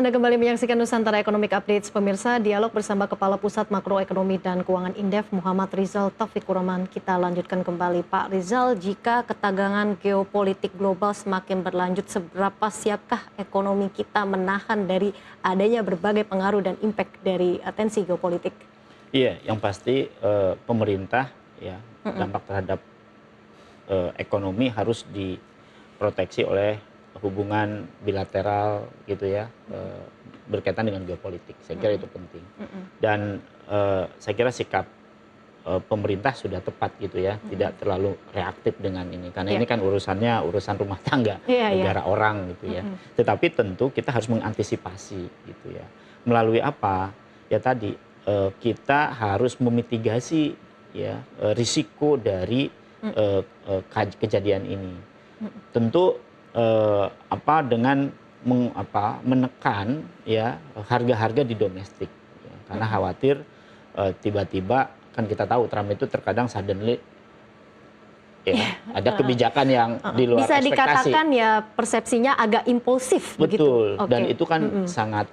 Anda kembali menyaksikan Nusantara Economic Updates, pemirsa. Dialog bersama Kepala Pusat Makroekonomi dan Keuangan Indef, Muhammad Rizal Taufikur Rahman. Kita lanjutkan kembali. Pak Rizal, jika ketegangan geopolitik global semakin berlanjut, seberapa siapkah ekonomi kita menahan dari adanya berbagai pengaruh dan impact dari tensi geopolitik? Iya, yang pasti pemerintah ya dampak terhadap ekonomi harus diproteksi oleh hubungan bilateral gitu ya, berkaitan dengan geopolitik. Saya kira itu penting. Dan saya kira sikap pemerintah sudah tepat gitu ya, tidak terlalu reaktif dengan ini. Karena ini kan urusannya urusan rumah tangga, negara orang gitu ya. Tetapi tentu kita harus mengantisipasi gitu ya. Melalui apa? Ya tadi kita harus memitigasi ya risiko dari kejadian ini. Tentu dengan menekan ya harga-harga di domestik ya, karena khawatir tiba-tiba kan kita tahu Trump itu terkadang suddenly ya ada kebijakan yang di luar bisa ekspektasi. Dikatakan ya persepsinya agak impulsif. Betul. Begitu. Dan itu kan sangat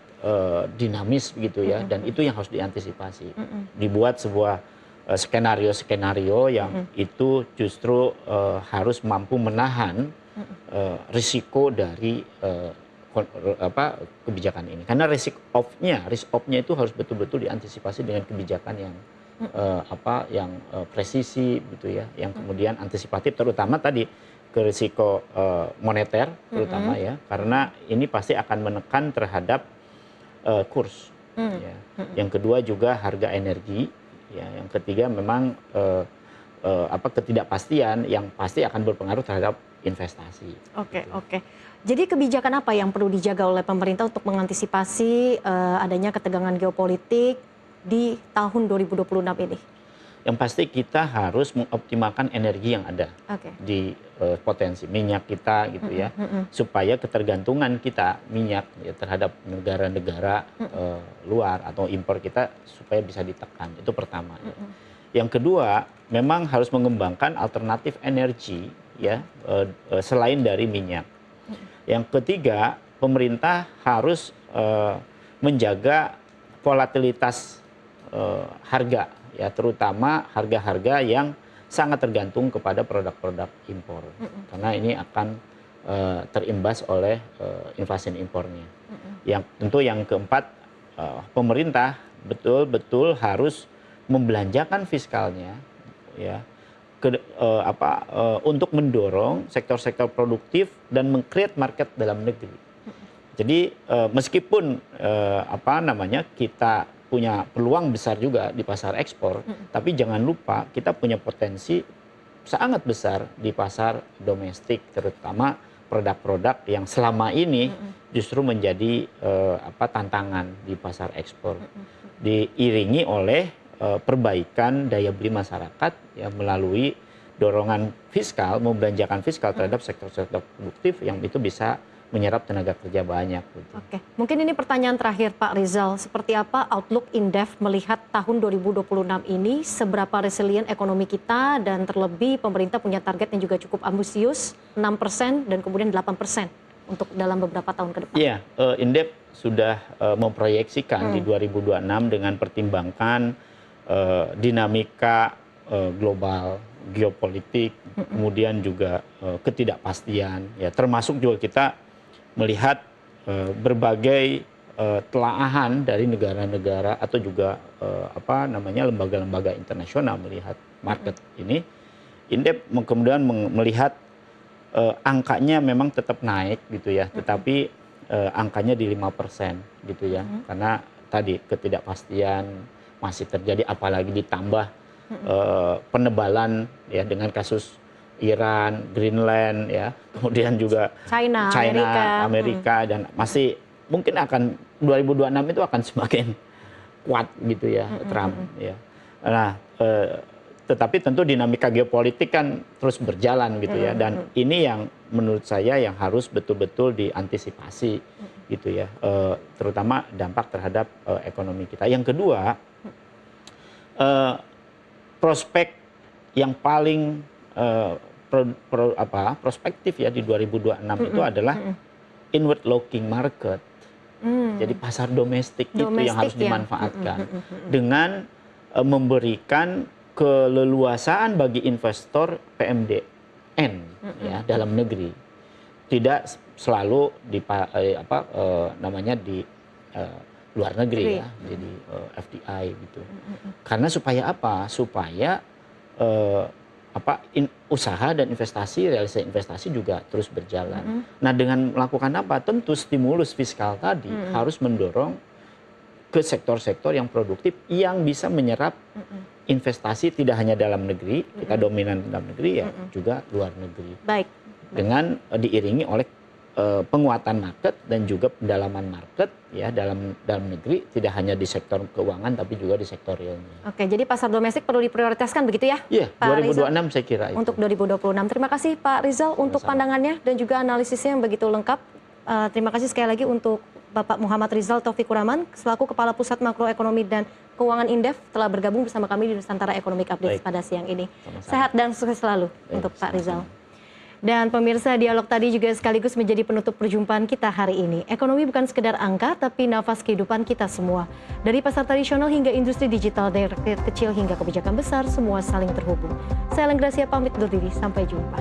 dinamis gitu ya, dan itu yang harus diantisipasi. Dibuat sebuah skenario-skenario yang itu justru harus mampu menahan risiko dari kebijakan ini. Karena risk off-nya itu harus betul-betul diantisipasi dengan kebijakan yang presisi gitu ya, yang kemudian antisipatif, terutama tadi ke risiko moneter terutama ya, karena ini pasti akan menekan terhadap kurs. Ya. Yang kedua juga harga energi. Ya. Yang ketiga memang ketidakpastian yang pasti akan berpengaruh terhadap investasi. Oke. Jadi kebijakan apa yang perlu dijaga oleh pemerintah untuk mengantisipasi adanya ketegangan geopolitik di tahun 2026 ini? Yang pasti kita harus mengoptimalkan energi yang ada di potensi minyak kita gitu ya, supaya ketergantungan kita minyak ya, terhadap negara-negara luar atau impor kita supaya bisa ditekan. Itu pertama. Ya. Yang kedua, memang harus mengembangkan alternatif energi ya selain dari minyak. Yang ketiga, pemerintah harus menjaga volatilitas harga ya, terutama harga-harga yang sangat tergantung kepada produk-produk impor, karena ini akan terimbas oleh inflasi impornya. Yang tentu yang keempat, pemerintah betul-betul harus membelanjakan fiskalnya ya untuk mendorong sektor-sektor produktif dan meng-create market dalam negeri. Jadi meskipun kita punya peluang besar juga di pasar ekspor, tapi jangan lupa kita punya potensi sangat besar di pasar domestik, terutama produk-produk yang selama ini justru menjadi tantangan di pasar ekspor, diiringi oleh perbaikan daya beli masyarakat ya melalui dorongan fiskal, membelanjakan fiskal terhadap sektor-sektor produktif yang itu bisa menyerap tenaga kerja banyak. Gitu. Oke, mungkin ini pertanyaan terakhir Pak Rizal, seperti apa outlook Indef melihat tahun 2026 ini, seberapa resilient ekonomi kita, dan terlebih pemerintah punya target yang juga cukup ambisius, 6% dan kemudian 8% untuk dalam beberapa tahun ke depan. Iya, Indef sudah memproyeksikan di 2026 dengan pertimbangkan dinamika global, geopolitik, kemudian juga ketidakpastian, ya termasuk juga kita melihat berbagai telaahan dari negara-negara atau juga lembaga-lembaga internasional melihat market ini. Indef kemudian melihat angkanya memang tetap naik gitu ya, tetapi angkanya di 5% gitu ya, karena tadi ketidakpastian masih terjadi, apalagi ditambah penebalan ya dengan kasus Iran, Greenland ya, kemudian juga China, Amerika dan masih mungkin akan 2026 itu akan semakin kuat gitu ya Trump ya. Nah, tetapi tentu dinamika geopolitik kan terus berjalan gitu ya, dan ini yang menurut saya yang harus betul-betul diantisipasi gitu ya, terutama dampak terhadap ekonomi kita. Yang kedua, prospek yang paling prospektif ya di 2026 itu adalah inward looking market Jadi pasar domestik itu yang harus ya. dimanfaatkan dengan memberikan keleluasaan bagi investor PMDN ya dalam negeri. Tidak selalu di luar negeri ya, jadi FDI gitu. Karena supaya apa? Supaya usaha dan realisasi investasi juga terus berjalan. Nah, dengan melakukan apa? Tentu stimulus fiskal tadi harus mendorong ke sektor-sektor yang produktif yang bisa menyerap investasi tidak hanya dalam negeri, kita dominan dalam negeri ya, juga luar negeri. Baik. Dengan diiringi oleh penguatan market dan juga pendalaman market ya dalam negeri, tidak hanya di sektor keuangan tapi juga di sektor realnya. Oke, jadi pasar domestik perlu diprioritaskan begitu ya? Iya, Pak 2026 Rizal? saya kira itu. Untuk 2026. Terima kasih Pak Rizal untuk pandangannya dan juga analisisnya yang begitu lengkap. Terima kasih sekali lagi untuk Bapak Muhammad Rizal Taufikur Rahman selaku Kepala Pusat Makroekonomi dan Keuangan Indef telah bergabung bersama kami di Nusantara Economic Update pada siang ini. Sama-sama. Sehat dan sukses selalu untuk Pak Rizal. Dan pemirsa, dialog tadi juga sekaligus menjadi penutup perjumpaan kita hari ini. Ekonomi bukan sekedar angka, tapi nafas kehidupan kita semua. Dari pasar tradisional hingga industri digital, dari rakyat kecil hingga kebijakan besar, semua saling terhubung. Saya Ellen Gracia pamit undur diri, sampai jumpa.